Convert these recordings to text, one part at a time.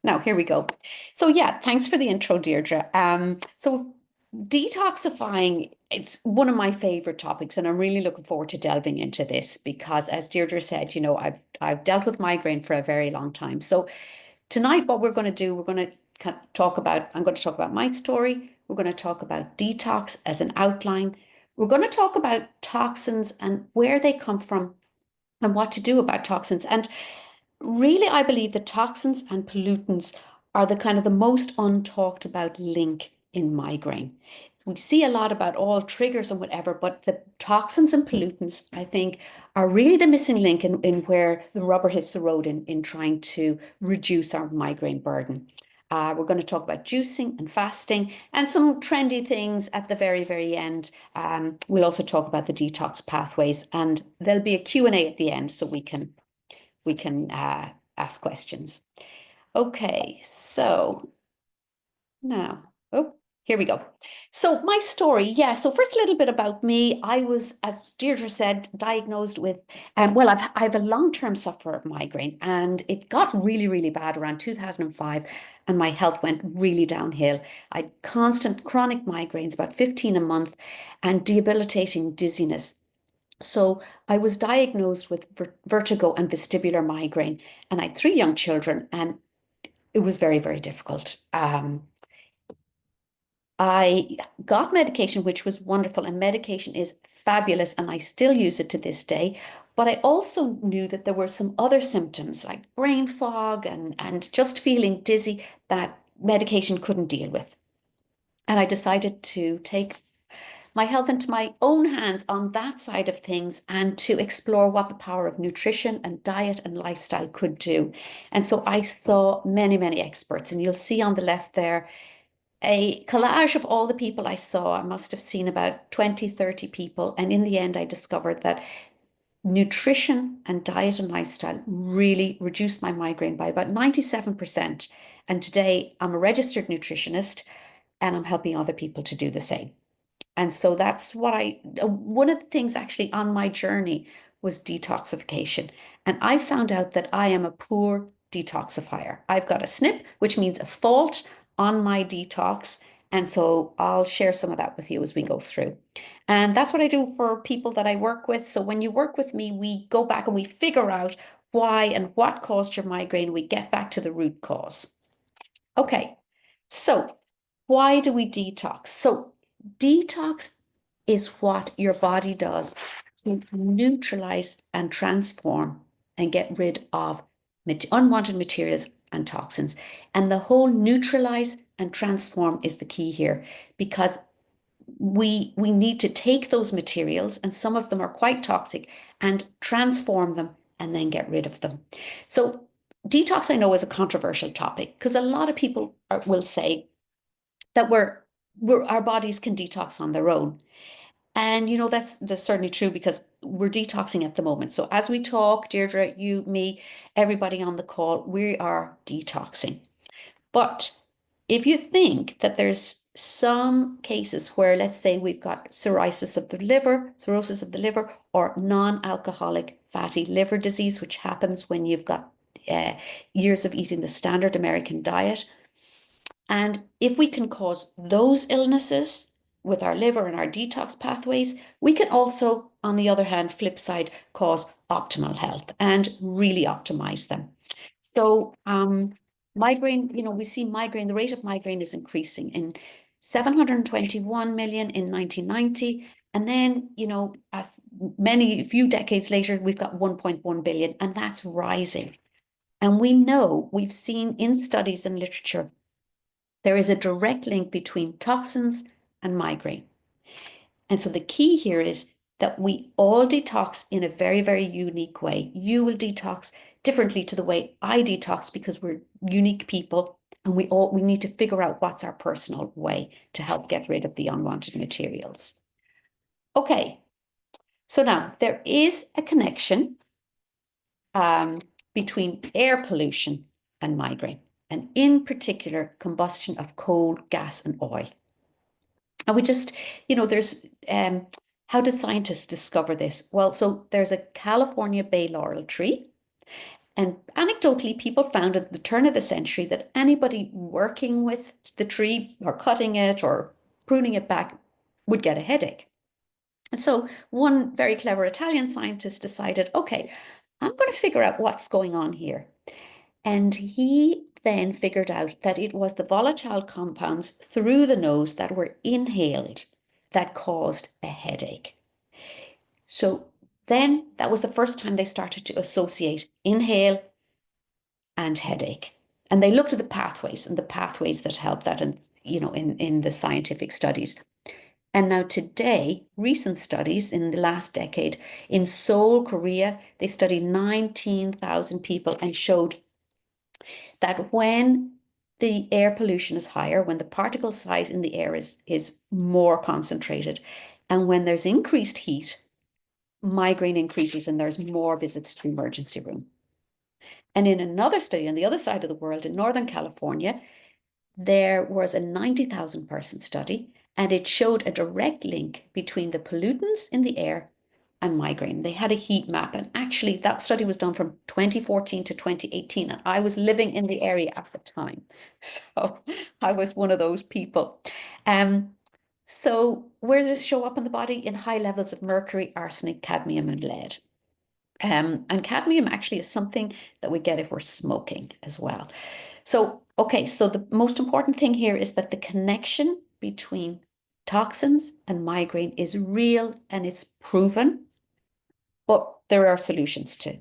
Now, here we go. So yeah, thanks for the intro, Deirdre. So detoxifying, it's one of my favorite topics, and I'm really looking forward to delving into this because, as Deirdre said, I've dealt with migraine for a very long time. So tonight, what we're going to do, we're going to talk about, I'm going to talk about my story. We're going to talk about detox as an outline. We're going to talk about toxins and where they come from and what to do about toxins. And really, I believe that toxins and pollutants are the kind of the most untalked about link in migraine. We see a lot about all triggers and whatever, but the toxins and pollutants, I think, are really the missing link in where the rubber hits the road in trying to reduce our migraine burden. We're going to talk about juicing and fasting and some trendy things at the very, very end. We'll also talk about the detox pathways, and there'll be a Q&A at the end so we can ask questions. Okay, so now, oh, here we go. So my story, yeah. So first, a little bit about me. I was, as Deirdre said, diagnosed with, well, I have a long-term sufferer of migraine, and it got really, really bad around 2005, and my health went really downhill. I had constant chronic migraines, about 15 a month, and debilitating dizziness. So I was diagnosed with vertigo and vestibular migraine, and I had three young children, and it was very, very difficult. I got medication, which was wonderful, and medication is fabulous, and I still use it to this day. But I also knew that there were some other symptoms like brain fog and just feeling dizzy that medication couldn't deal with. And I decided to take my health into my own hands on that side of things and to explore what the power of nutrition and diet and lifestyle could do. And so I saw many, many experts, and you'll see on the left there a collage of all the people I saw. I must have seen about 20, 30 people. And in the end, I discovered that nutrition and diet and lifestyle really reduced my migraine by about 97%. And today I'm a registered nutritionist and I'm helping other people to do the same. And so that's what one of the things actually on my journey was detoxification. And I found out that I am a poor detoxifier. I've got a SNP, which means a fault on my detox. And so I'll share some of that with you as we go through. And that's what I do for people that I work with. So when you work with me, we go back and we figure out why and what caused your migraine. We get back to the root cause. Okay, so why do we detox? So detox is what your body does to neutralize and transform and get rid of unwanted materials and toxins. And the whole neutralize and transform is the key here because we need to take those materials, and some of them are quite toxic, and transform them and then get rid of them. So detox, I know, is a controversial topic because a lot of people will say that our bodies can detox on their own. And that's certainly true because we're detoxing at the moment. So as we talk, Deirdre, you, me, everybody on the call, we are detoxing. But if you think that there's some cases where, let's say, we've got cirrhosis of the liver, or non-alcoholic fatty liver disease, which happens when you've got years of eating the standard American diet. And if we can cause those illnesses with our liver and our detox pathways, we can also, on the other hand, flip side, cause optimal health and really optimize them. So migraine, we see migraine, the rate of migraine is increasing in 721 million in 1990. And then, a few decades later, we've got 1.1 billion, and that's rising. And we've seen in studies and literature, there is a direct link between toxins and migraine. And so the key here is that we all detox in a very, very unique way. You will detox differently to the way I detox because we're unique people, and we need to figure out what's our personal way to help get rid of the unwanted materials. Okay, so now there is a connection between air pollution and migraine, and in particular, combustion of coal, gas, and oil. And we just, there's how do scientists discover this? Well, so there's a California bay laurel tree, And anecdotally, people found at the turn of the century that anybody working with the tree or cutting it or pruning it back would get a headache. And so one very clever Italian scientist decided, okay, I'm going to figure out what's going on here. And he then figured out that it was the volatile compounds through the nose that were inhaled that caused a headache. So then that was the first time they started to associate inhale and headache. And they looked at the pathways and the pathways that help that, and in the scientific studies. And now today, recent studies in the last decade in Seoul, Korea, they studied 19,000 people and showed that when the air pollution is higher, when the particle size in the air is more concentrated, and when there's increased heat, migraine increases and there's more visits to the emergency room. And in another study on the other side of the world in Northern California, there was a 90,000 person study, and it showed a direct link between the pollutants in the air and migraine. They had a heat map, and actually, that study was done from 2014 to 2018, and I was living in the area at the time. So I was one of those people. So, where does this show up in the body? In high levels of mercury, arsenic, cadmium, and lead. And cadmium actually is something that we get if we're smoking as well. So, okay, so the most important thing here is that the connection between toxins and migraine is real and it's proven, but there are solutions to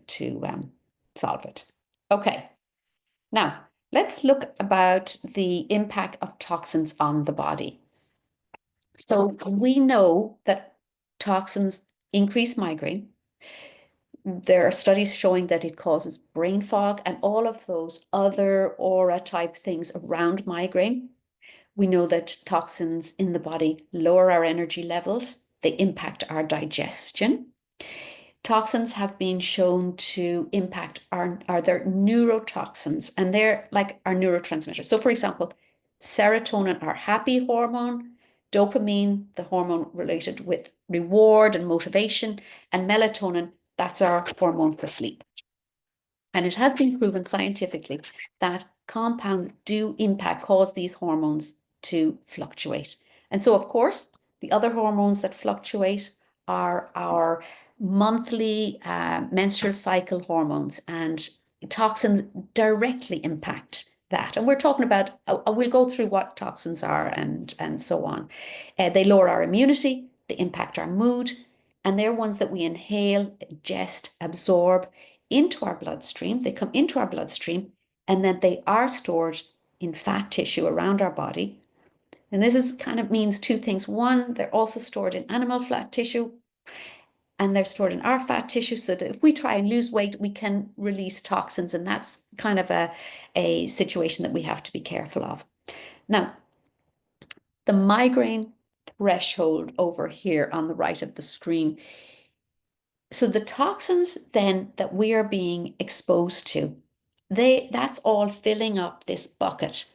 solve it. Okay, now let's look about the impact of toxins on the body. So we know that toxins increase migraine. There are studies showing that it causes brain fog and all of those other aura type things around migraine. We know that toxins in the body lower our energy levels, they impact our digestion. Toxins have been shown to impact their neurotoxins, and they're like our neurotransmitters. So, for example, serotonin, our happy hormone, dopamine, the hormone related with reward and motivation, and melatonin, that's our hormone for sleep. And it has been proven scientifically that compounds do cause these hormones to fluctuate. And so, of course, the other hormones that fluctuate are our monthly menstrual cycle hormones, and toxins directly impact that. And we're talking about, we'll go through what toxins are and so on. They lower our immunity, they impact our mood, and they're ones that we inhale, ingest, absorb into our bloodstream. They come into our bloodstream, and then they are stored in fat tissue around our body. And this is kind of means two things. One, they're also stored in animal fat tissue, and they're stored in our fat tissue so that if we try and lose weight, we can release toxins. And that's kind of a situation that we have to be careful of. Now, the migraine threshold over here on the right of the screen. So the toxins then that we are being exposed to, that's all filling up this bucket.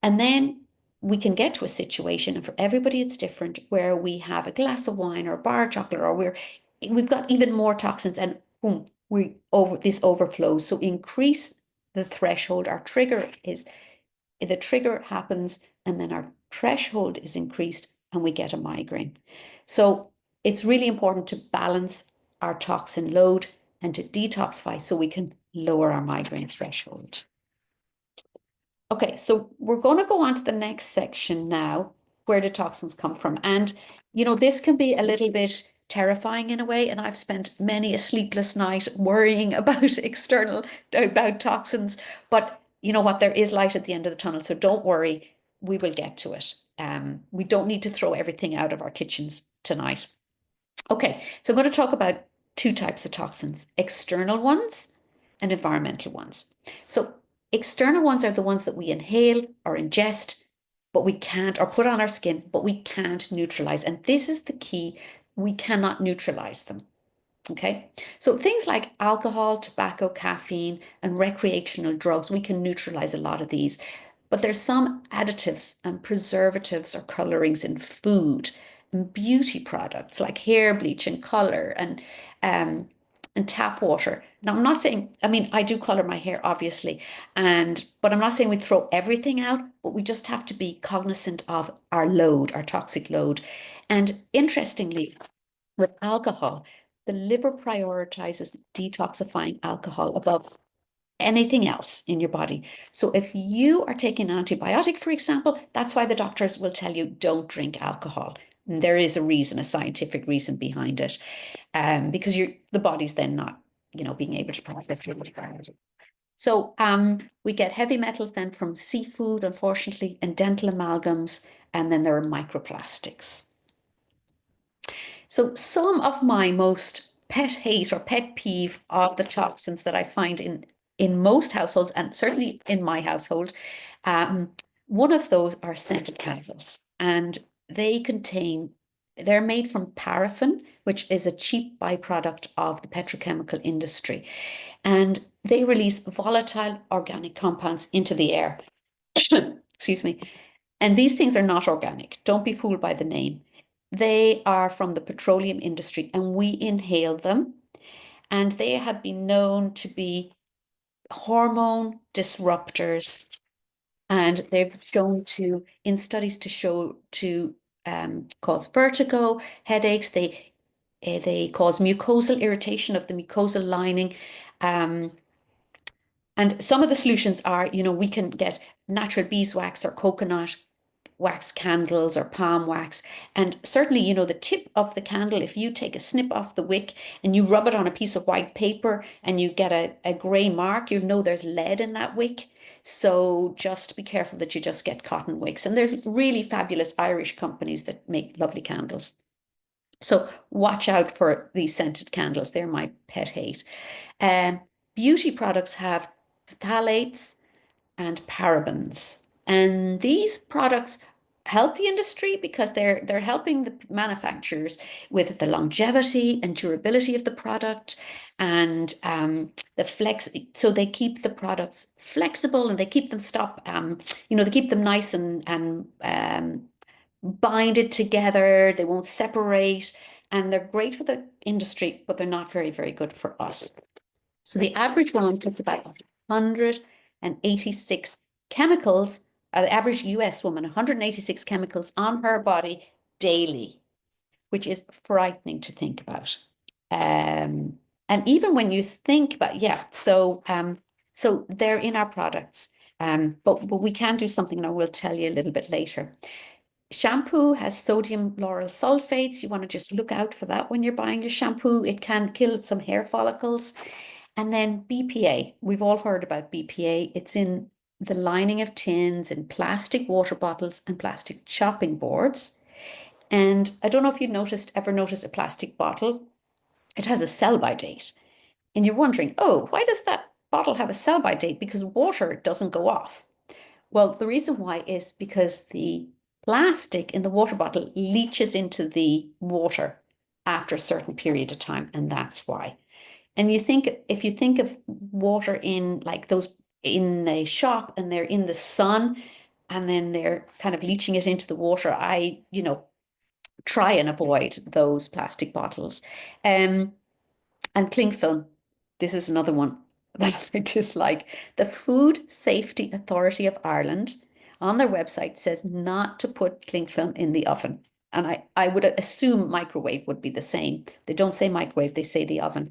And then we can get to a situation, and for everybody it's different, where we have a glass of wine or a bar of chocolate, or we've got even more toxins, and boom, this overflows. So increase the threshold. The trigger happens, and then our threshold is increased, and we get a migraine. So it's really important to balance our toxin load and to detoxify so we can lower our migraine threshold. Okay, so we're going to go on to the next section now. Where do toxins come from? And, this can be a little bit terrifying in a way. And I've spent many a sleepless night worrying about toxins. But you know what? There is light at the end of the tunnel. So don't worry, we will get to it. We don't need to throw everything out of our kitchens tonight. Okay, so I'm going to talk about two types of toxins, external ones and environmental ones. So external ones are the ones that we inhale or ingest, but we can't, or put on our skin, but we can't neutralize. And this is the key. We cannot neutralize them. Okay, so things like alcohol, tobacco, caffeine, and recreational drugs, we can neutralize a lot of these. But there's some additives and preservatives or colorings in food and beauty products like hair bleach and color and and tap water. Now, I'm not saying, I mean, I do color my hair, obviously, but I'm not saying we throw everything out, but we just have to be cognizant of our load, our toxic load. And interestingly, with alcohol, the liver prioritizes detoxifying alcohol above anything else in your body. So if you are taking an antibiotic, for example, that's why the doctors will tell you don't drink alcohol. And there is a reason, a scientific reason behind it, because the body's then not, being able to process the antibiotic. So we get heavy metals then from seafood, unfortunately, and dental amalgams, and then there are microplastics. So some of my most pet hate or pet peeve of the toxins that I find in most households, and certainly in my household, um, one of those are scented candles, and they're made from paraffin, which is a cheap byproduct of the petrochemical industry, and they release volatile organic compounds into the air. Excuse me. And these things are not organic. Don't be fooled by the name. They are from the petroleum industry and we inhale them. And they have been known to be hormone disruptors. And they've shown in studies to show to cause vertigo, headaches. They cause mucosal irritation of the mucosal lining. Um, and some of the solutions are, we can get natural beeswax or coconut wax candles or palm wax. And certainly, the tip of the candle, if you take a snip off the wick and you rub it on a piece of white paper and you get a gray mark, there's lead in that wick. So just be careful that you just get cotton wicks. And there's really fabulous Irish companies that make lovely candles. So watch out for these scented candles. They're my pet hate. Um, Beauty products have phthalates and parabens. And these products help the industry because they're helping the manufacturers with the longevity and durability of the product and the flex. So they keep the products flexible and they keep them they keep them nice and binded together. They won't separate, and they're great for the industry, but they're not very, very good for us. So the average one puts about 186 chemicals, the average US woman, 186 chemicals on her body daily, which is frightening to think about. And even when you think about, yeah, so they're in our products. But we can do something, and I will tell you a little bit later. Shampoo has sodium lauryl sulfates. You want to just look out for that when you're buying your shampoo. It can kill some hair follicles. And then BPA, we've all heard about BPA. It's in the lining of tins, in plastic water bottles and plastic chopping boards. And I don't know if ever noticed a plastic bottle. It has a sell-by date. And you're wondering, oh, why does that bottle have a sell-by date? Because water doesn't go off. Well, the reason why is because the plastic in the water bottle leaches into the water after a certain period of time, and that's why. And if you think of water in like those in a shop and they're in the sun and then they're kind of leaching it into the water, try and avoid those plastic bottles. And cling film, this is another one that I dislike. The Food Safety Authority of Ireland on their website says not to put cling film in the oven. And I would assume microwave would be the same. They don't say microwave, they say the oven.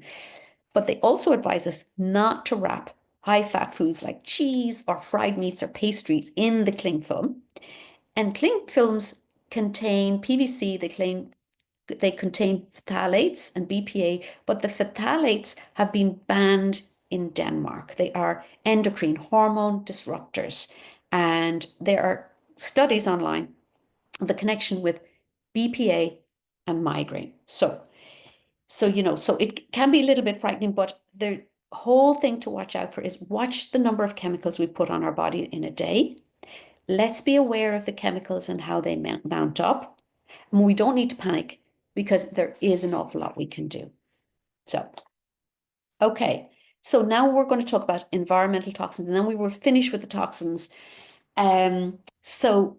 But they also advise us not to wrap high-fat foods like cheese or fried meats or pastries in the cling film. And cling films contain PVC, they contain phthalates and BPA, but the phthalates have been banned in Denmark. They are endocrine hormone disruptors. And there are studies online of the connection with BPA and migraine. So it can be a little bit frightening, but the whole thing to watch out for is watch the number of chemicals we put on our body in a day. Let's be aware of the chemicals and how they mount up. And we don't need to panic because there is an awful lot we can do. So, okay. So now we're going to talk about environmental toxins, and then we will finish with the toxins. So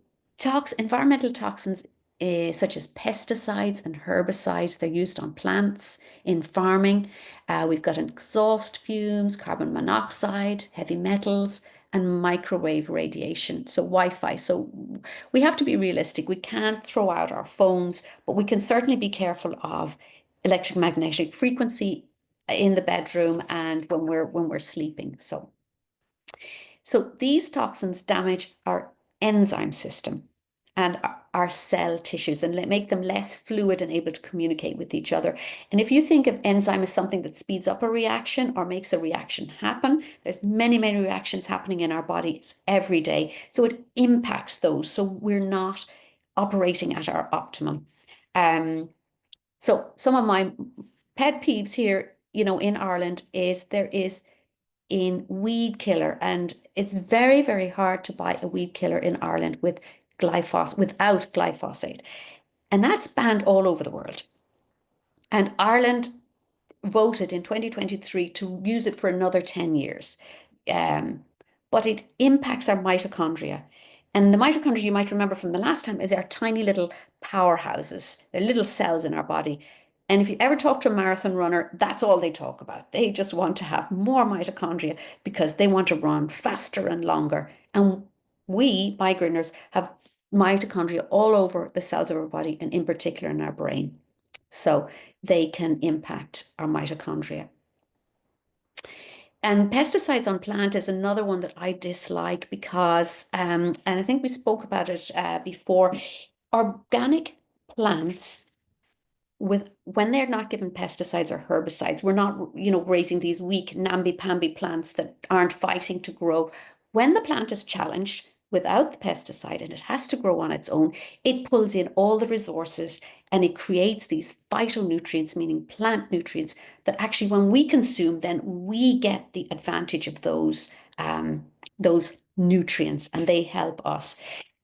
environmental toxins such as pesticides and herbicides. They're used on plants in farming. We've got exhaust fumes, carbon monoxide, heavy metals, and microwave radiation, so Wi-Fi. So we have to be realistic. We can't throw out our phones, but we can certainly be careful of electromagnetic frequency in the bedroom and when we're sleeping. So these toxins damage our enzyme system and our cell tissues and make them less fluid and able to communicate with each other. And if you think of enzyme as something that speeds up a reaction or makes a reaction happen, there's many, many reactions happening in our bodies every day. So it impacts those. So we're not operating at our optimum. So some of my pet peeves here, in Ireland is there is in weed killer, and it's very, very hard to buy a weed killer in Ireland without glyphosate. And that's banned all over the world. And Ireland voted in 2023 to use it for another 10 years. Um, but it impacts our mitochondria. And the mitochondria, you might remember from the last time, is our tiny little powerhouses. They're little cells in our body. And if you ever talk to a marathon runner, that's all they talk about. They just want to have more mitochondria because they want to run faster and longer. And we, migraineurs, have mitochondria all over the cells of our body and in particular in our brain. So they can impact our mitochondria. And pesticides on plant is another one that I dislike because, and I think we spoke about it before, organic plants when they're not given pesticides or herbicides, we're not, raising these weak namby-pamby plants that aren't fighting to grow. When the plant is challenged without the pesticide and it has to grow on its own, it pulls in all the resources and it creates these phytonutrients, meaning plant nutrients, that actually when we consume, then we get the advantage of those nutrients and they help us.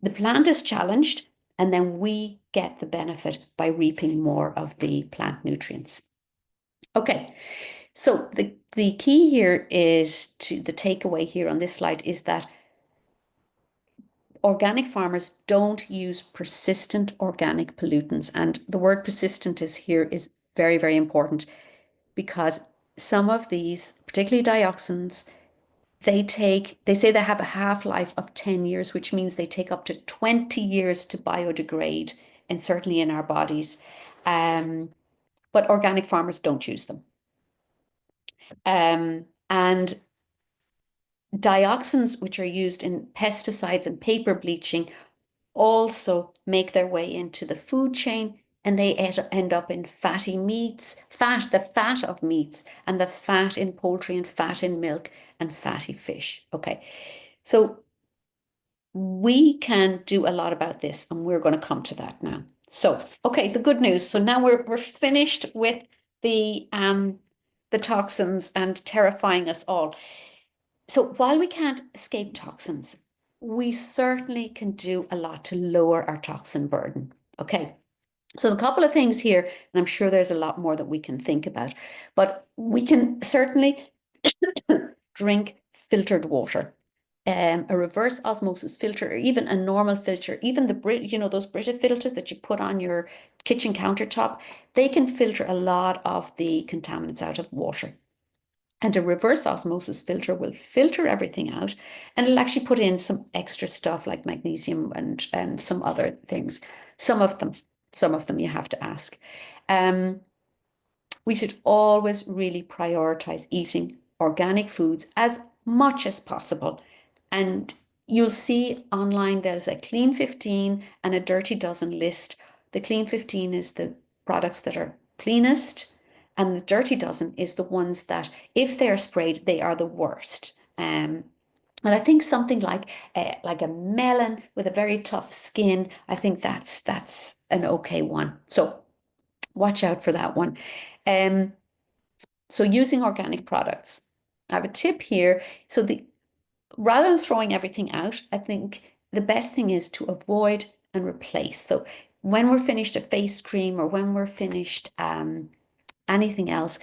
The plant is challenged, and then we get the benefit by reaping more of the plant nutrients. Okay, so the key here is the takeaway here on this slide is that organic farmers don't use persistent organic pollutants. And the word persistent is very, very important because some of these, particularly dioxins, they say they have a half-life of 10 years, which means they take up to 20 years to biodegrade, and certainly in our bodies. But organic farmers don't use them. And dioxins, which are used in pesticides and paper bleaching, also make their way into the food chain, and they end up in fatty meats, the fat of meats, and the fat in poultry and fat in milk and fatty fish. Okay, so we can do a lot about this, and we're going to come to that now. So, okay, the good news. So now we're finished with the toxins and terrifying us all. So while we can't escape toxins, we certainly can do a lot to lower our toxin burden. Okay. So there's a couple of things here, and I'm sure there's a lot more that we can think about, but we can certainly drink filtered water. A reverse osmosis filter, or even a normal filter, even those Brita filters that you put on your kitchen countertop, they can filter a lot of the contaminants out of water. And a reverse osmosis filter will filter everything out, and it'll actually put in some extra stuff like magnesium and some other things. Some of them you have to ask. We should always really prioritize eating organic foods as much as possible. And you'll see online there's a clean 15 and a dirty dozen list. The clean 15 is the products that are cleanest, and the dirty dozen is the ones that, if they're sprayed, they are the worst. And I think something like a melon with a very tough skin, I think that's an okay one. So watch out for that one. So using organic products. I have a tip here. So rather than throwing everything out, I think the best thing is to avoid and replace. So when we're finished a face cream or when we're finished anything else,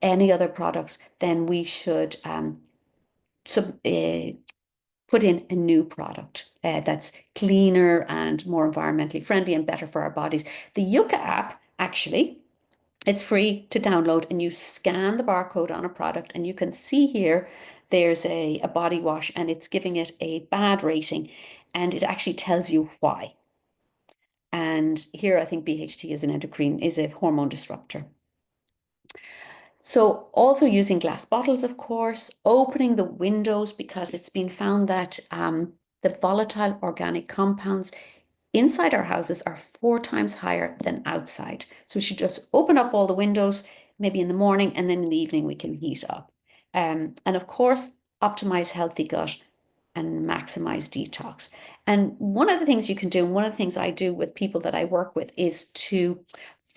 any other products, then we should put in a new product that's cleaner and more environmentally friendly and better for our bodies. The Yucca app, actually, it's free to download, and you scan the barcode on a product, and you can see here there's a body wash, and it's giving it a bad rating, and it actually tells you why. And here I think BHT is an endocrine, is a hormone disruptor. So also using glass bottles, of course, opening the windows, because it's been found that the volatile organic compounds inside our houses are 4 times higher than outside. So we should just open up all the windows, maybe in the morning, and then in the evening we can heat up. And of course, optimize healthy gut and maximize detox. And one of the things you can do, and one of the things I do with people that I work with, is to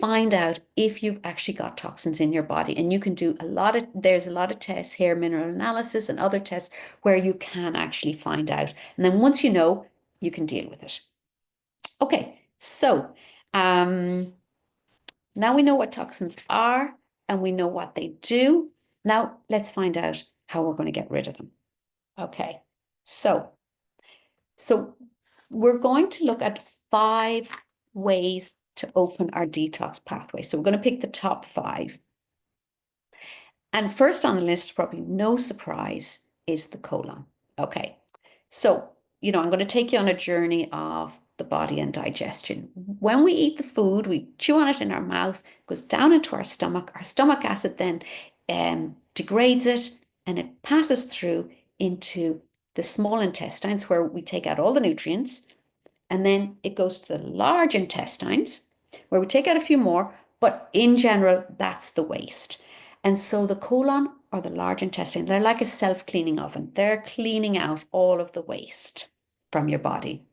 find out if you've actually got toxins in your body. And you can do there's a lot of tests, hair mineral analysis and other tests, where you can actually find out. And then once you know, you can deal with it. Okay, so now we know what toxins are and we know what they do. Now let's find out how we're going to get rid of them. Okay, so we're going to look at 5 ways to open our detox pathway. So we're going to pick the top 5. And first on the list, probably no surprise, is the colon. Okay, so, I'm going to take you on a journey of the body and digestion. When we eat the food, we chew on it in our mouth, goes down into our stomach. Our stomach acid then degrades it, and it passes through into the small intestines, where we take out all the nutrients, and then it goes to the large intestines, where we take out a few more, but in general, that's the waste. And so the colon, or the large intestine, they're like a self-cleaning oven. They're cleaning out all of the waste from your body.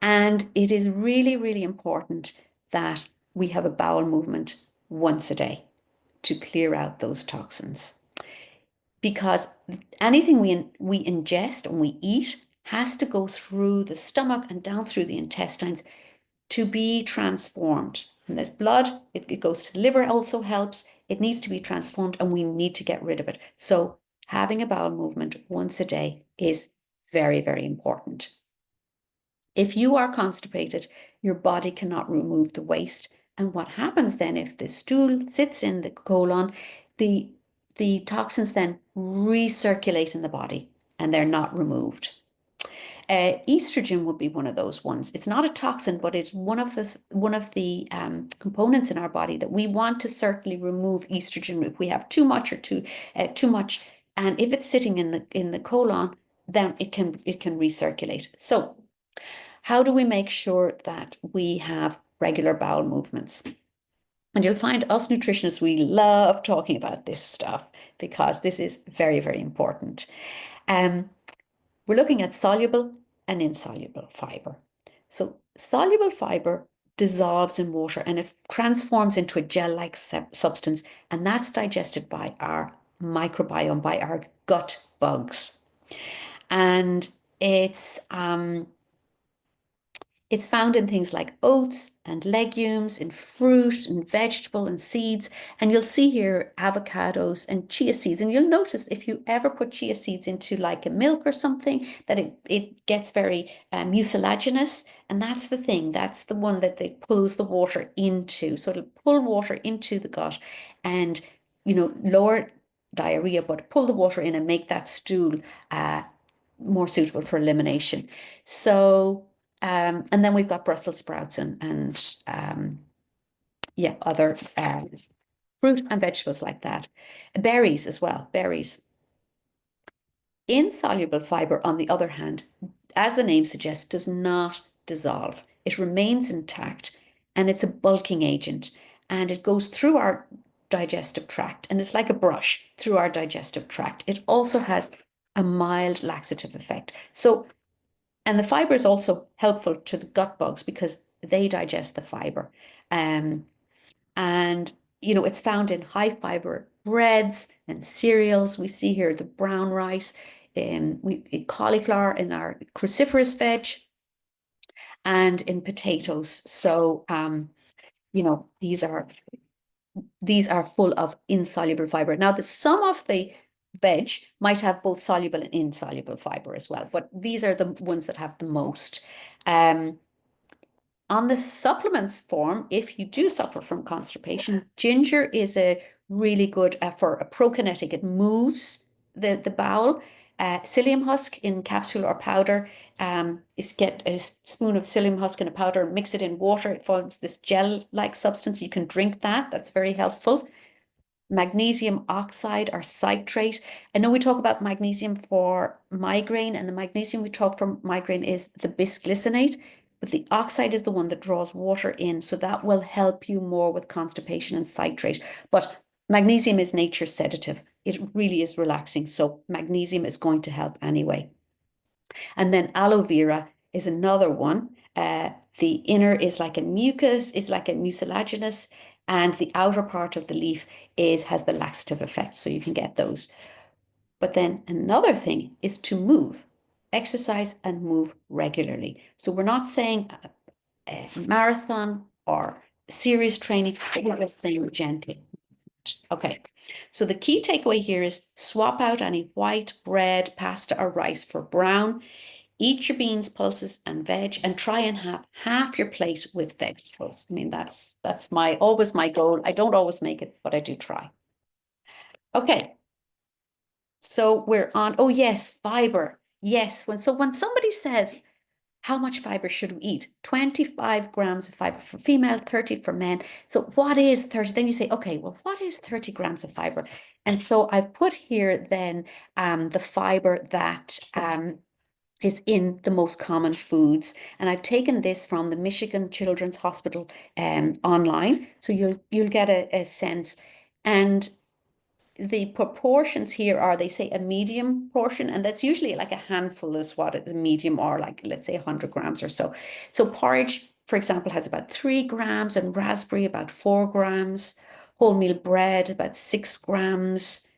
And it is really, really important that we have a bowel movement once a day to clear out those toxins. Because anything we ingest and we eat has to go through the stomach and down through the intestines to be transformed. And there's blood, it goes to the liver, also helps. It needs to be transformed, and we need to get rid of it. So having a bowel movement once a day is very, very important. If you are constipated, your body cannot remove the waste. And what happens then, if the stool sits in the colon, the toxins then recirculate in the body and they're not removed. Estrogen would be one of those ones. It's not a toxin, but it's one of the components in our body that we want to certainly remove estrogen if we have too much or too much. And if it's sitting in the colon, then it can recirculate. So how do we make sure that we have regular bowel movements? And you'll find us nutritionists, we love talking about this stuff because this is very, very important. We're looking at soluble and insoluble fiber. So soluble fiber dissolves in water and it transforms into a gel-like substance, and that's digested by our microbiome, by our gut bugs. And it's found in things like oats and legumes, in fruit and vegetable and seeds. And you'll see here avocados and chia seeds. And you'll notice if you ever put chia seeds into like a milk or something, that it gets very mucilaginous. And that's the thing. That's the one that it pulls the water into. So it'll pull water into the gut and, lower diarrhea, but pull the water in and make that stool more suitable for elimination. So and then we've got Brussels sprouts and other fruit and vegetables like that. Berries as well, berries. Insoluble fiber, on the other hand, as the name suggests, does not dissolve. It remains intact, and it's a bulking agent, and it goes through our digestive tract, and it's like a brush through our digestive tract. It also has a mild laxative effect. And the fiber is also helpful to the gut bugs because they digest the fiber. And, it's found in high fiber breads and cereals. We see here the brown rice, cauliflower in our cruciferous veg, and in potatoes. So, these are full of insoluble fiber. Now, some of the veg might have both soluble and insoluble fiber as well, but these are the ones that have the most. On the supplements form, if you do suffer from constipation, ginger is a really good for a prokinetic. It moves the bowel. Psyllium husk in capsule or powder. If you get a spoon of psyllium husk in a powder and mix it in water, it forms this gel-like substance. You can drink that. That's very helpful. Magnesium oxide or citrate. I know we talk about magnesium for migraine, and the magnesium we talk for migraine is the bisglycinate, but the oxide is the one that draws water in, so that will help you more with constipation and citrate. But magnesium is nature's sedative. It really is relaxing, so magnesium is going to help anyway. And then aloe vera is another one. The inner is like a mucus, is like a mucilaginous, and the outer part of the leaf has the laxative effect. So you can get those. But then another thing is to move, exercise and move regularly. So we're not saying a marathon or serious training, but we're just saying gently. Okay, so the key takeaway here is swap out any white bread, pasta, or rice for brown. Eat your beans, pulses, and veg, and try and have half your plate with vegetables. I mean, that's my always my goal. I don't always make it, but I do try. Okay, so we're on. Oh yes, fiber. Yes, when somebody says how much fiber should we eat? 25 grams of fiber for female, 30 for men. So what is 30? Then you say, okay, well, what is 30 grams of fiber? And so I've put here then the fiber that is in the most common foods. And I've taken this from the Michigan Children's Hospital online. So you'll get a sense. And the proportions here are, they say a medium portion, and that's usually like a handful is what a medium, or like, let's say 100 grams or so. So porridge, for example, has about 3 grams, and raspberry about 4 grams, wholemeal bread about 6 grams,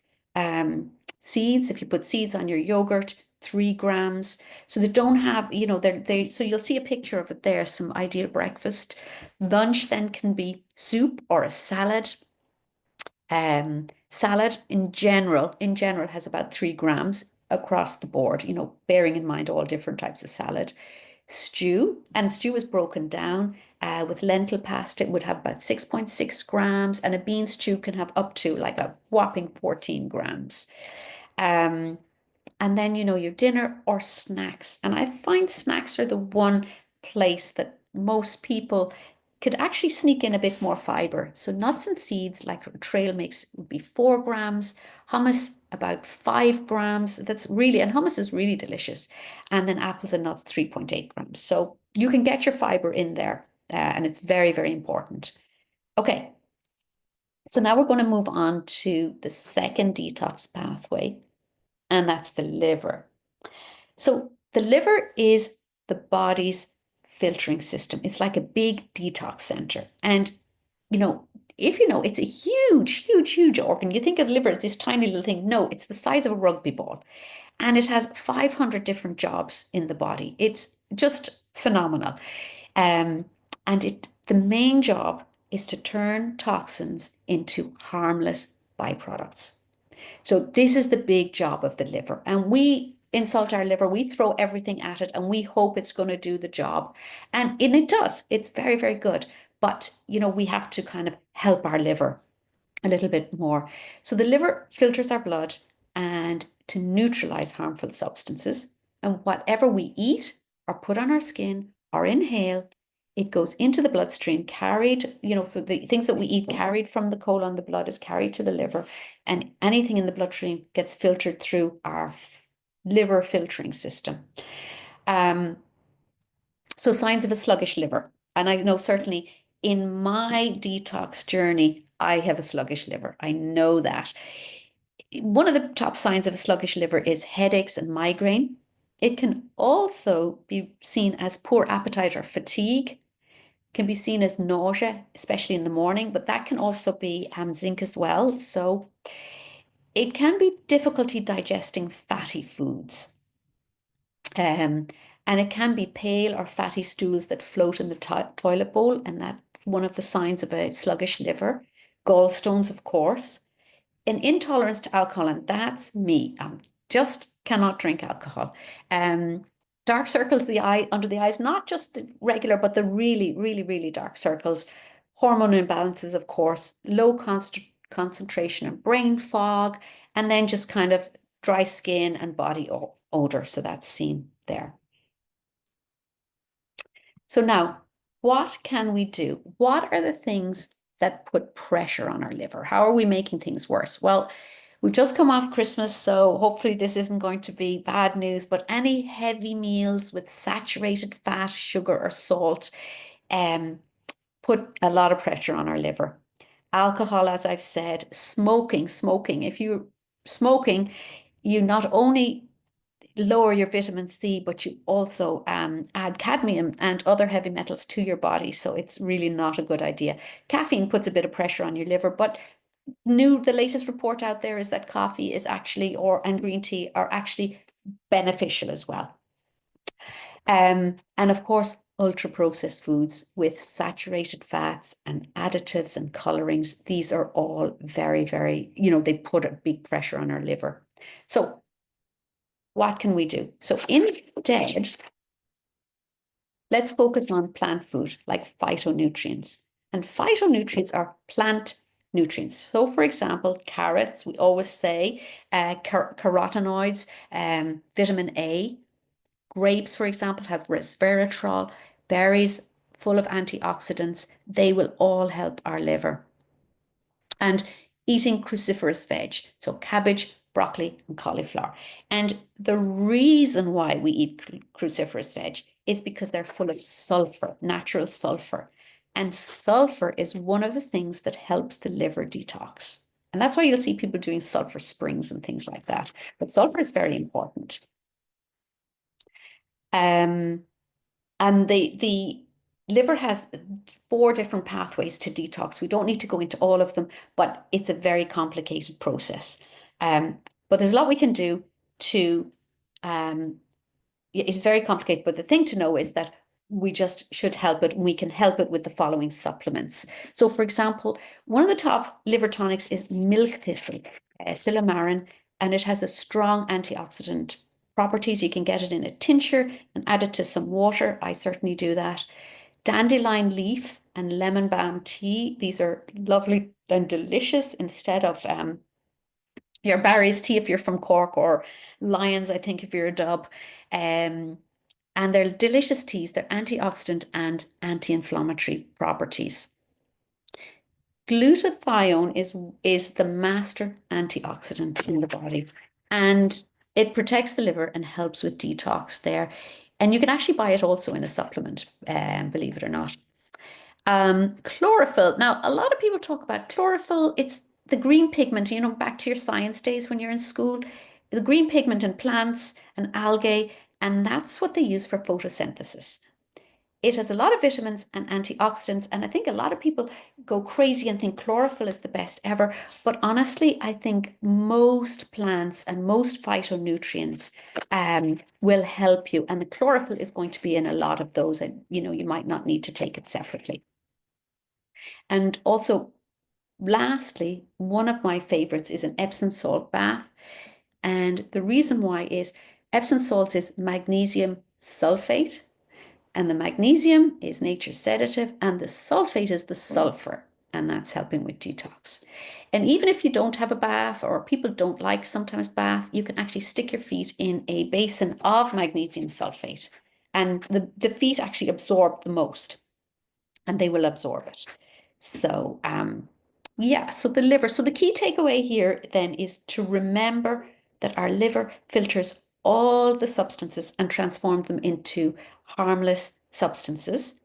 seeds, if you put seeds on your yogurt, 3 grams. So they don't have, so you'll see a picture of it there, some ideal breakfast. Lunch then can be soup or a salad. Salad in general has about 3 grams across the board, bearing in mind all different types of salad. Stew is broken down. With lentil pasta, it would have about 6.6 grams, and a bean stew can have up to like a whopping 14 grams. Um, and then, your dinner or snacks. And I find snacks are the one place that most people could actually sneak in a bit more fiber. So nuts and seeds, like trail mix, would be 4 grams. Hummus, about 5 grams. And hummus is really delicious. And then apples and nuts, 3.8 grams. So you can get your fiber in there, and it's very, very important. Okay, so now we're going to move on to the second detox pathway, and that's the liver. So the liver is the body's filtering system. It's like a big detox center. And, you know, if you know, it's a huge, huge, huge organ. You think of the liver as this tiny little thing. No, it's the size of a rugby ball. And it has 500 different jobs in the body. It's just phenomenal. Um, and the main job is to turn toxins into harmless byproducts. So this is the big job of the liver. And we insult our liver, we throw everything at it, and we hope it's going to do the job. And it does. It's very, very good. But, we have to kind of help our liver a little bit more. So the liver filters our blood and to neutralize harmful substances. And whatever we eat or put on our skin or inhale, it goes into the bloodstream, carried, for the things that we eat, carried from the colon, the blood is carried to the liver, and anything in the bloodstream gets filtered through our liver filtering system. So signs of a sluggish liver. And I know certainly in my detox journey, I have a sluggish liver. I know that. One of the top signs of a sluggish liver is headaches and migraine. It can also be seen as poor appetite or fatigue, can be seen as nausea, especially in the morning, but that can also be zinc as well. So it can be difficulty digesting fatty foods. And it can be pale or fatty stools that float in the toilet bowl, and that's one of the signs of a sluggish liver. Gallstones, of course. an intolerance to alcohol, and that's me. I just cannot drink alcohol. Um, Dark circles the eye under the eyes, not just the regular, but the really, really, really dark circles. Hormone imbalances, of course, low concentration and brain fog, and then just kind of dry skin and body odor. So that's seen there. So now, what can we do? What are the things that put pressure on our liver? How are we making things worse? Well, we've just come off Christmas, so hopefully this isn't going to be bad news, but any heavy meals with saturated fat, sugar, or salt put a lot of pressure on our liver. Alcohol, as I've said, smoking. If you're smoking, you not only lower your vitamin C, but you also add cadmium and other heavy metals to your body. So it's really not a good idea. Caffeine puts a bit of pressure on your liver, but the latest report out there is that coffee is actually, and green tea are actually beneficial as well. And of course, ultra processed foods with saturated fats and additives and colorings. These are all very, very, they put a big pressure on our liver. So what can we do? So instead, let's focus on plant food like phytonutrients. And phytonutrients are plant nutrients. So, for example, carrots, we always say carotenoids, vitamin A. Grapes, for example, have resveratrol. Berries, full of antioxidants. They will all help our liver. And eating cruciferous veg, so cabbage, broccoli, and cauliflower. And the reason why we eat cruciferous veg is because they're full of sulfur, natural sulfur. And sulfur is one of the things that helps the liver detox. And that's why you'll see people doing sulfur springs and things like that. But sulfur is very important. And the liver has 4 different pathways to detox. We don't need to go into all of them, but it's a very complicated process. But there's a lot we can do to, it's very complicated, but the thing to know is that we just should help it. We can help it with the following supplements. So, for example, one of the top liver tonics is milk thistle, silymarin, and it has a strong antioxidant properties. You can get it in a tincture and add it to some water. I certainly do that. Dandelion leaf and lemon balm tea. These are lovely and delicious instead of your Barry's tea if you're from Cork, or Lyons, I think, if you're a Dub. And they're delicious teas. They're antioxidant and anti-inflammatory properties. Glutathione is the master antioxidant in the body, and it protects the liver and helps with detox there. And you can actually buy it also in a supplement, believe it or not. Chlorophyll. Now, a lot of people talk about chlorophyll. It's the green pigment, back to your science days when you're in school, the green pigment in plants and algae, and that's what they use for photosynthesis. It has a lot of vitamins and antioxidants, and I think a lot of people go crazy and think chlorophyll is the best ever. But honestly, I think most plants and most phytonutrients will help you, and the chlorophyll is going to be in a lot of those, and you might not need to take it separately. And also, lastly, one of my favorites is an Epsom salt bath. And the reason why is Epsom salts is magnesium sulfate, and the magnesium is nature's sedative, and the sulfate is the sulfur, and that's helping with detox. And even if you don't have a bath, or people don't like sometimes bath, you can actually stick your feet in a basin of magnesium sulfate, and the feet actually absorb the most, and they will absorb it. So, yeah, so the liver. So the key takeaway here then is to remember that our liver filters all the substances and transforms them into harmless substances.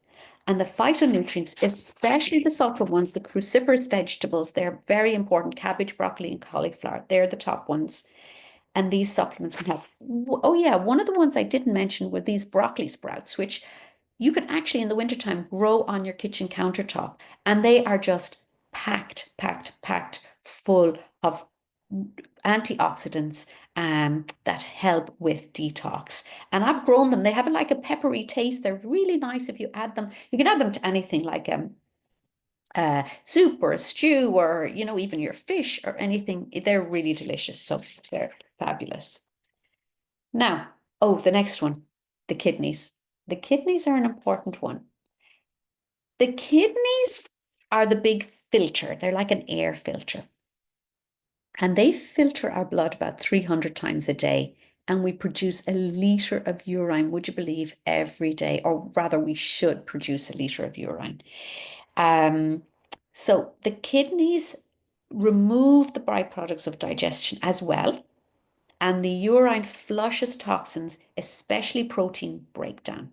And the phytonutrients, especially the sulfur ones, the cruciferous vegetables, they're very important. Cabbage, broccoli, and cauliflower, they're the top ones. And these supplements can have, oh yeah, one of the ones I didn't mention were these broccoli sprouts, which you can actually in the wintertime grow on your kitchen countertop. And they are just packed full of antioxidants that help with detox. And I've grown them. They have like a peppery taste. They're really nice if you add them. You can add them to anything like soup or a stew or, even your fish or anything. They're really delicious. So they're fabulous. Now, oh, the next one, the kidneys. The kidneys are an important one. The kidneys are the big filter. They're like an air filter. And they filter our blood about 300 times a day. And we produce a litre of urine, would you believe, every day? Or rather, we should produce a litre of urine. Um, so the kidneys remove the byproducts of digestion as well. And the urine flushes toxins, especially protein breakdown.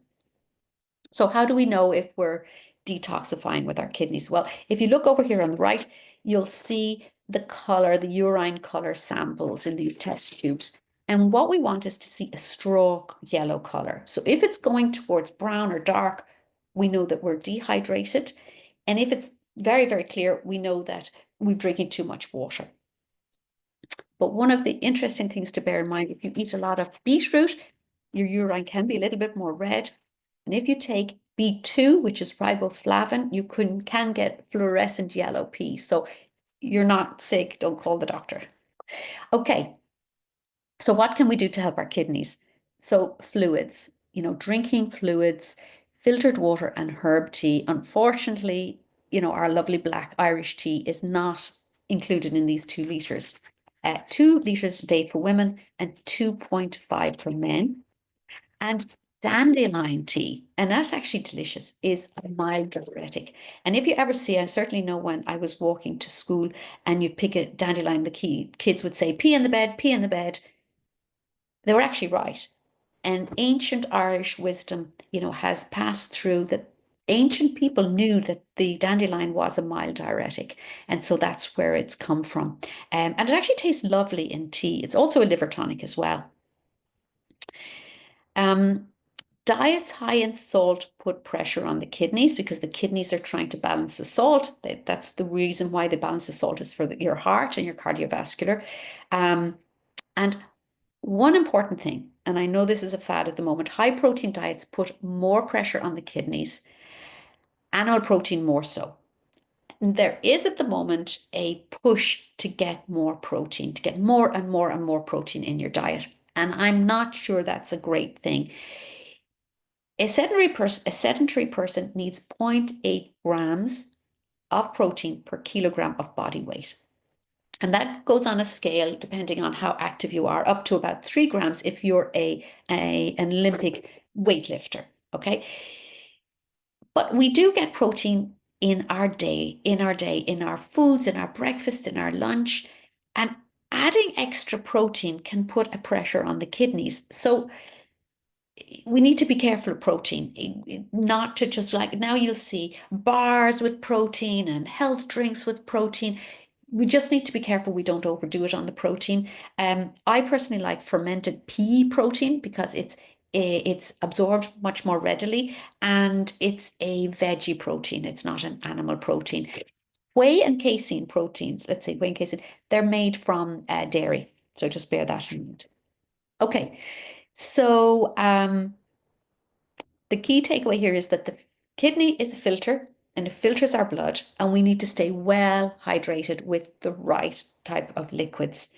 So how do we know if we're detoxifying with our kidneys? Well, if you look over here on the right, you'll see the color, the urine color samples in these test tubes. And what we want is to see a straw yellow color. So if it's going towards brown or dark, we know that we're dehydrated. And if it's very, very clear, we know that we're drinking too much water. But one of the interesting things to bear in mind, if you eat a lot of beetroot, your urine can be a little bit more red. And if you take B2, which is riboflavin, you can get fluorescent yellow pee. So you're not sick, don't call the doctor. Okay, so what can we do to help our kidneys? So fluids, drinking fluids, filtered water and herb tea. Unfortunately, our lovely black Irish tea is not included in these 2 litres. 2 litres a day for women and 2.5 for men. And dandelion tea, and that's actually delicious, is a mild diuretic. And if you ever see, I certainly know when I was walking to school and you pick a dandelion, the kids would say, pee in the bed, pee in the bed. They were actually right. And ancient Irish wisdom, has passed through that ancient people knew that the dandelion was a mild diuretic. And so that's where it's come from. And it actually tastes lovely in tea. It's also a liver tonic as well. Um, Diets high in salt put pressure on the kidneys because the kidneys are trying to balance the salt. That's the reason why they balance the salt is for your heart and your cardiovascular. And one important thing, and I know this is a fad at the moment, high protein diets put more pressure on the kidneys, animal protein more so. And there is at the moment a push to get more protein, to get more and more and more protein in your diet. And I'm not sure that's a great thing. A sedentary person needs 0.8 grams of protein per kilogram of body weight. And that goes on a scale depending on how active you are, up to about 3 grams if you're an Olympic weightlifter. Okay. But we do get protein in our day, in our foods, in our breakfast, in our lunch. And adding extra protein can put a pressure on the kidneys. So we need to be careful of protein, not to just like now you'll see bars with protein and health drinks with protein. We just need to be careful we don't overdo it on the protein. I personally like fermented pea protein because it's absorbed much more readily and it's a veggie protein. It's not an animal protein. Whey and casein proteins, let's say whey and casein, they're made from dairy. So just bear that in mind. Okay. So the key takeaway here is that the kidney is a filter and it filters our blood, and we need to stay well hydrated with the right type of liquids,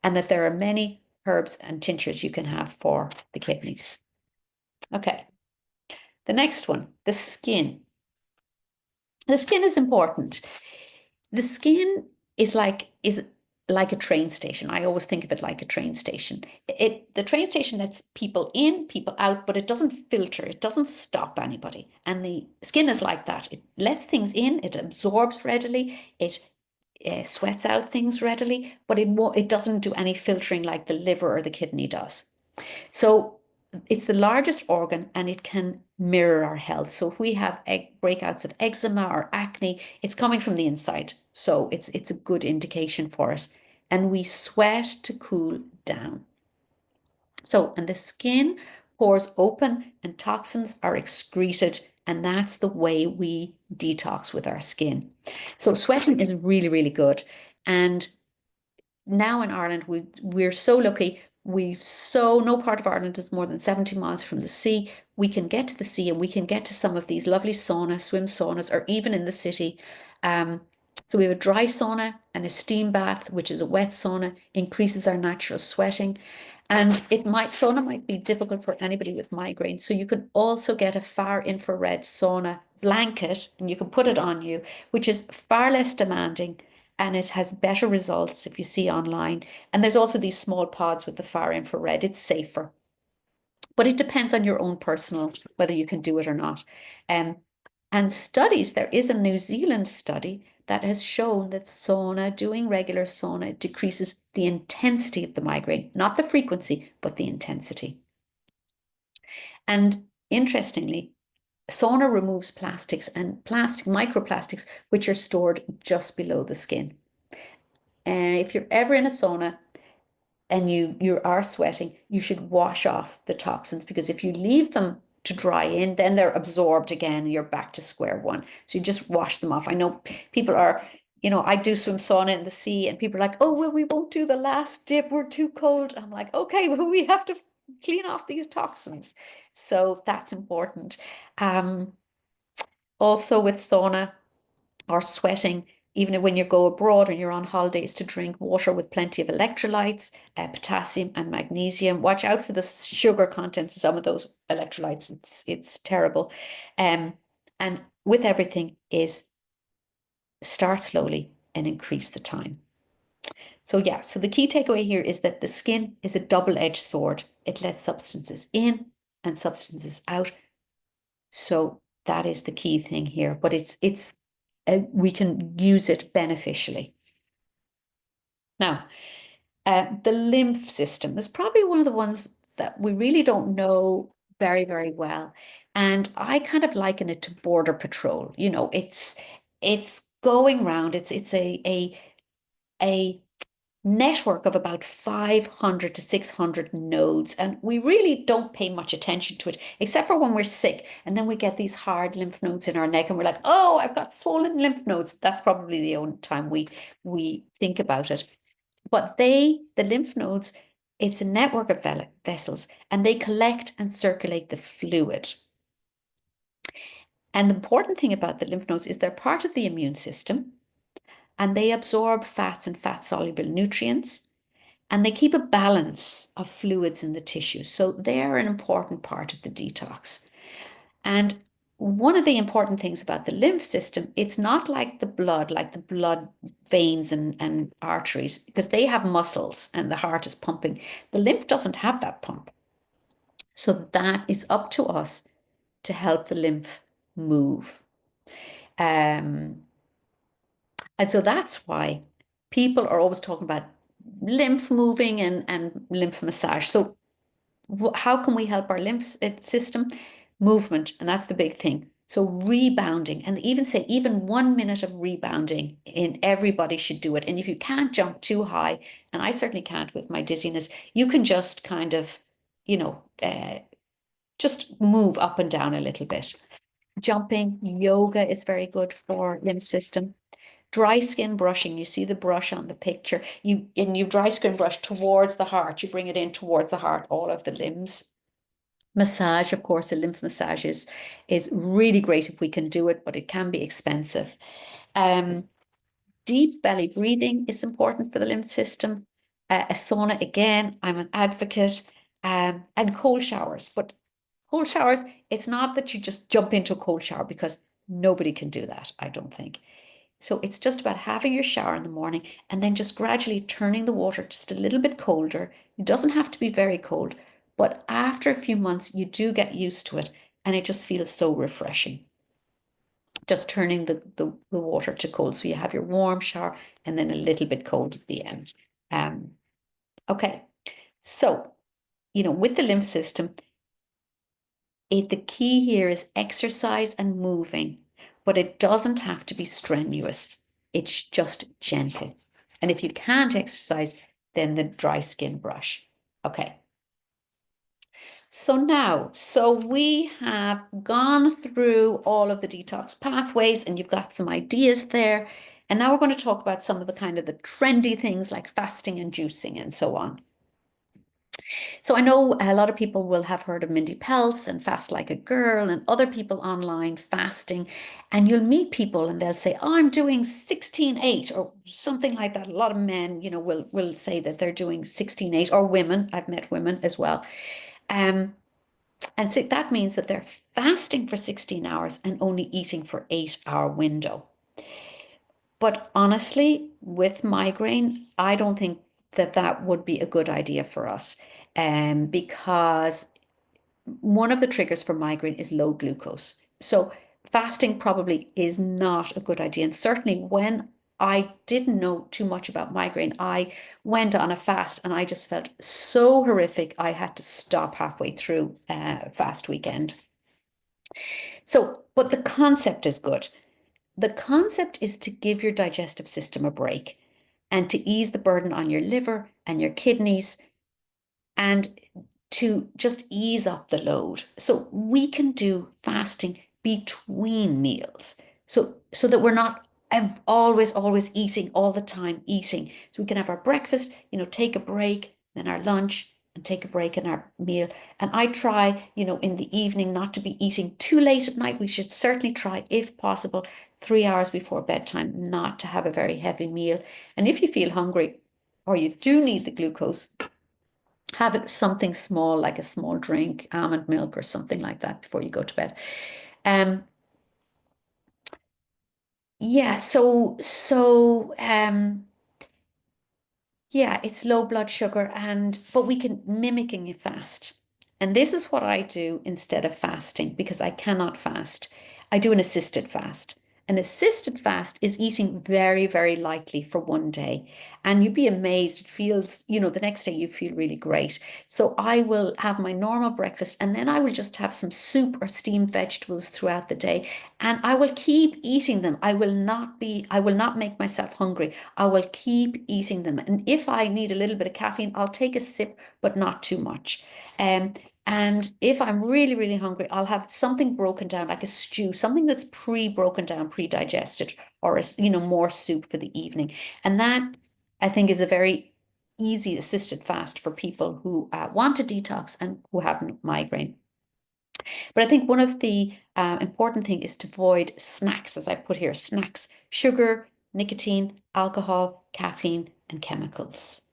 and that there are many herbs and tinctures you can have for the kidneys. Okay, the next one, the skin. The skin is important. The skin is like a train station. I always think of it like a train station. The train station lets people in, people out, but it doesn't filter, it doesn't stop anybody. And the skin is like that. It lets things in, it absorbs readily, it sweats out things readily, but it doesn't do any filtering like the liver or the kidney does. So it's the largest organ and it can mirror our health. So if we have breakouts of eczema or acne, it's coming from the inside. So it's a good indication for us. And we sweat to cool down. So, and the skin pores open and toxins are excreted, and that's the way we detox with our skin. So sweating is really, really good. And now in Ireland, we're so lucky. No part of Ireland is more than 70 miles from the sea. We can get to the sea and we can get to some of these lovely saunas, swim saunas, or even in the city. Um, so we have a dry sauna and a steam bath, which is a wet sauna, increases our natural sweating. And sauna might be difficult for anybody with migraine. So you can also get a far infrared sauna blanket and you can put it on you, which is far less demanding and it has better results if you see online. And there's also these small pods with the far infrared. It's safer, but it depends on your own personal, whether you can do it or not. Um, and studies, there is a New Zealand study that has shown that doing regular sauna decreases the intensity of the migraine, not the frequency, but the intensity. And interestingly, sauna removes plastics and microplastics, which are stored just below the skin. And if you're ever in a sauna and you are sweating, you should wash off the toxins because if you leave them to dry in, then they're absorbed again and you're back to square one. So you just wash them off. I know people are, I do swim sauna in the sea and people are like, oh, well, we won't do the last dip. We're too cold. I'm like, okay, well, we have to clean off these toxins. So that's important. Also with sauna, or sweating, even when you go abroad and you're on holidays, to drink water with plenty of electrolytes, potassium and magnesium. Watch out for the sugar contents of some of those electrolytes. It's terrible. Um, and with everything is start slowly and increase the time. So yeah, so the key takeaway here is that the skin is a double-edged sword. It lets substances in and substances out. So that is the key thing here, but we can use it beneficially. Now, the lymph system is probably one of the ones that we really don't know very, very well. And I kind of liken it to border patrol. It's going round. It's a network of about 500 to 600 nodes. And we really don't pay much attention to it, except for when we're sick. And then we get these hard lymph nodes in our neck and we're like, oh, I've got swollen lymph nodes. That's probably the only time we think about it. But the lymph nodes, it's a network of vessels and they collect and circulate the fluid. And the important thing about the lymph nodes is they're part of the immune system and they absorb fats and fat soluble nutrients and they keep a balance of fluids in the tissue. So they're an important part of the detox. And one of the important things about the lymph system, it's not like the blood veins and arteries, because they have muscles and the heart is pumping. The lymph doesn't have that pump. So that is up to us to help the lymph move. Um, and so that's why people are always talking about lymph moving and lymph massage. So how can we help our lymph system? Movement, and that's the big thing. So rebounding, and even 1 minute of rebounding in everybody should do it. And if you can't jump too high, and I certainly can't with my dizziness, you can just kind of, you know, uh, just move up and down a little bit. Jumping, yoga is very good for lymph system. Dry skin brushing, you see the brush on the picture. You dry skin brush towards the heart. You bring it in towards the heart, all of the limbs. Massage, of course, a lymph massage is really great if we can do it, but it can be expensive. Deep belly breathing is important for the lymph system. A sauna, again, I'm an advocate. And cold showers. But cold showers, it's not that you just jump into a cold shower because nobody can do that, I don't think. So it's just about having your shower in the morning and then just gradually turning the water just a little bit colder. It doesn't have to be very cold, but after a few months, you do get used to it and it just feels so refreshing. Just turning the water to cold. So you have your warm shower and then a little bit cold at the end. Okay, so, with the lymph system, the key here is exercise and moving, but it doesn't have to be strenuous. It's just gentle. And if you can't exercise, then the dry skin brush. Okay. So we have gone through all of the detox pathways and you've got some ideas there. And now we're going to talk about some of the trendy things like fasting and juicing and so on. So I know a lot of people will have heard of Mindy Pelts and Fast Like a Girl and other people online fasting. And you'll meet people and they'll say, oh, I'm doing 16/8 or something like that. A lot of men, will say that they're doing 16/8 or women. I've met women as well. Um, and so that means that they're fasting for 16 hours and only eating for 8 hour window. But honestly, with migraine, I don't think that that would be a good idea for us. Because one of the triggers for migraine is low glucose. So fasting probably is not a good idea. And certainly when I didn't know too much about migraine, I went on a fast and I just felt so horrific. I had to stop halfway through fast weekend. So, but the concept is good. The concept is to give your digestive system a break and to ease the burden on your liver and your kidneys and to just ease up the load. So we can do fasting between meals. So that we're not always eating all the time eating. So we can have our breakfast, take a break, then our lunch and take a break in our meal. And I try, in the evening not to be eating too late at night. We should certainly try, if possible, 3 hours before bedtime, not to have a very heavy meal. And if you feel hungry or you do need the glucose, have it something small, like a small drink, almond milk or something like that before you go to bed. Um, yeah, yeah, it's low blood sugar but we can mimicking a fast. And this is what I do instead of fasting because I cannot fast. I do an assisted fast. An assisted fast is eating very, very lightly for one day. And you'd be amazed. It feels, the next day you feel really great. So I will have my normal breakfast and then I will just have some soup or steamed vegetables throughout the day. And I will keep eating them. I will not make myself hungry. I will keep eating them. And if I need a little bit of caffeine, I'll take a sip, but not too much. Um, and if I'm really, really hungry, I'll have something broken down, like a stew, something that's pre-broken down, pre-digested, or more soup for the evening. And that, I think, is a very easy assisted fast for people who want to detox and who have migraine. But I think one of the important thing is to avoid snacks, as I put here, snacks, sugar, nicotine, alcohol, caffeine, and chemicals.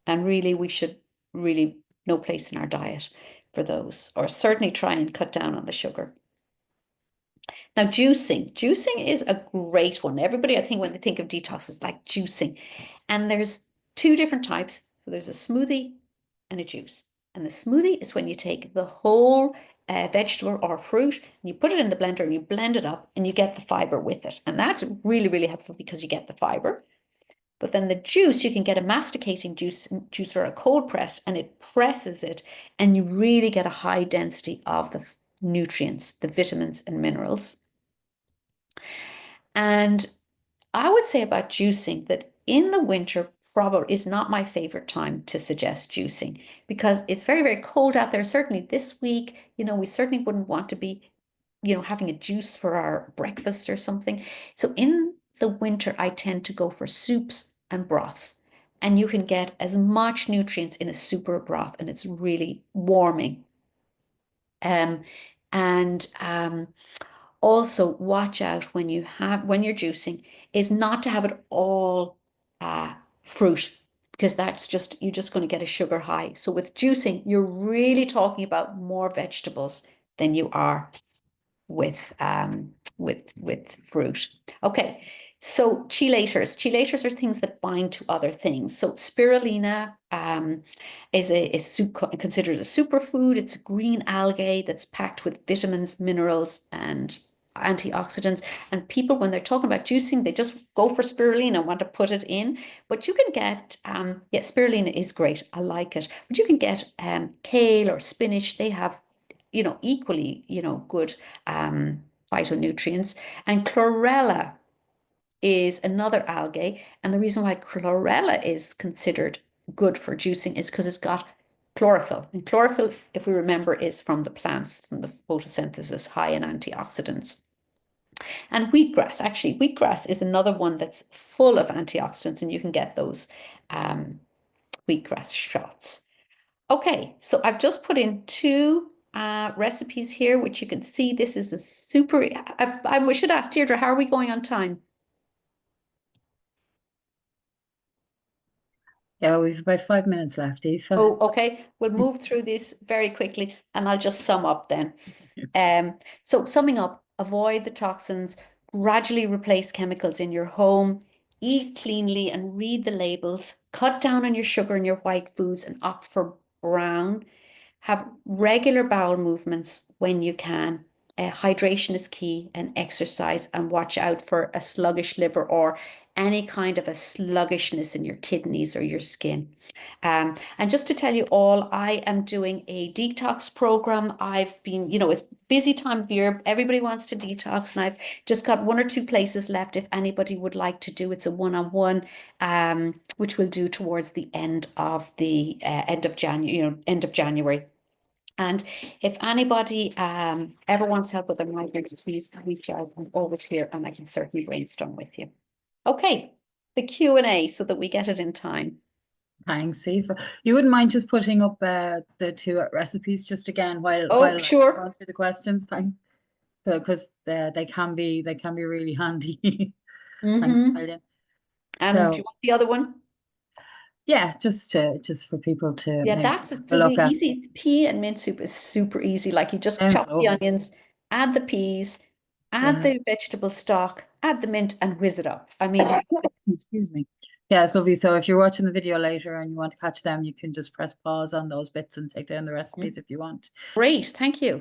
And really, we should really no place in our diet for those, or certainly try and cut down on the sugar. Now, juicing is a great one. Everybody, I think, when they think of detox, is like juicing. And there's two different types. So there's a smoothie and a juice. And the smoothie is when you take the whole vegetable or fruit and you put it in the blender and you blend it up and you get the fiber with it. And that's really, really helpful because you get the fiber. But then the juice, you can get a masticating juice or a cold press, and it presses it, and you really get a high density of the nutrients, the vitamins and minerals. And I would say about juicing that in the winter probably is not my favorite time to suggest juicing because it's very, very cold out there. Certainly this week, we certainly wouldn't want to be, having a juice for our breakfast or something. So in the winter, I tend to go for soups and broths. And you can get as much nutrients in a soup or a broth, and it's really warming. Um, and also watch out when you're juicing is not to have it all fruit because you're just going to get a sugar high. So with juicing, you're really talking about more vegetables than you are with fruit. Okay, so chelators are things that bind to other things. So spirulina is considered a superfood. It's a green algae that's packed with vitamins, minerals, and antioxidants. And people, when they're talking about juicing, they just go for spirulina, want to put it in. But you can get, yeah, spirulina is great. I like it. But you can get kale or spinach. They have, equally, good phytonutrients. And chlorella is another algae. And the reason why chlorella is considered good for juicing is because it's got chlorophyll. And chlorophyll, if we remember, is from the plants, from the photosynthesis, high in antioxidants. And wheatgrass is another one that's full of antioxidants, and you can get those wheatgrass shots. Okay, so I've just put in two recipes here, which you can see. This is a super. We should ask Deirdre, how are we going on time? Yeah, we've about 5 minutes left, Aoife. Oh, okay. We'll move through this very quickly, and I'll just sum up then. So summing up, avoid the toxins, gradually replace chemicals in your home, eat cleanly and read the labels, cut down on your sugar and your white foods and opt for brown. Have regular bowel movements when you can. Hydration is key and exercise, and watch out for a sluggish liver or any kind of a sluggishness in your kidneys or your skin. And just to tell you all, I am doing a detox program. I've been, it's busy time of year. Everybody wants to detox, and I've just got one or two places left if anybody would like to do. It's a one-on-one, which we'll do towards the end of the end of January, end of January. And if anybody ever wants help with their migraines, please reach out. I'm always here, and I can certainly brainstorm with you. Okay, the Q&A so that we get it in time. Thanks, Aoife. You wouldn't mind just putting up the two recipes just again Oh, while I sure. go through the questions, thanks. Because they can be really handy. Thanks a Mm-hmm. million. And do So you want the other one? yeah, just for people to Yeah, maybe that's have a the look at. easy. Pea and mint soup is super easy. Like you just Sounds chop the lovely. onions, add the peas, add Yeah. the vegetable stock, add the mint, and whiz it up. I mean, Excuse me. Yeah, it's lovely. So if you're watching the video later and you want to catch them, you can just press pause on those bits and take down the recipes if you want. great. Thank you.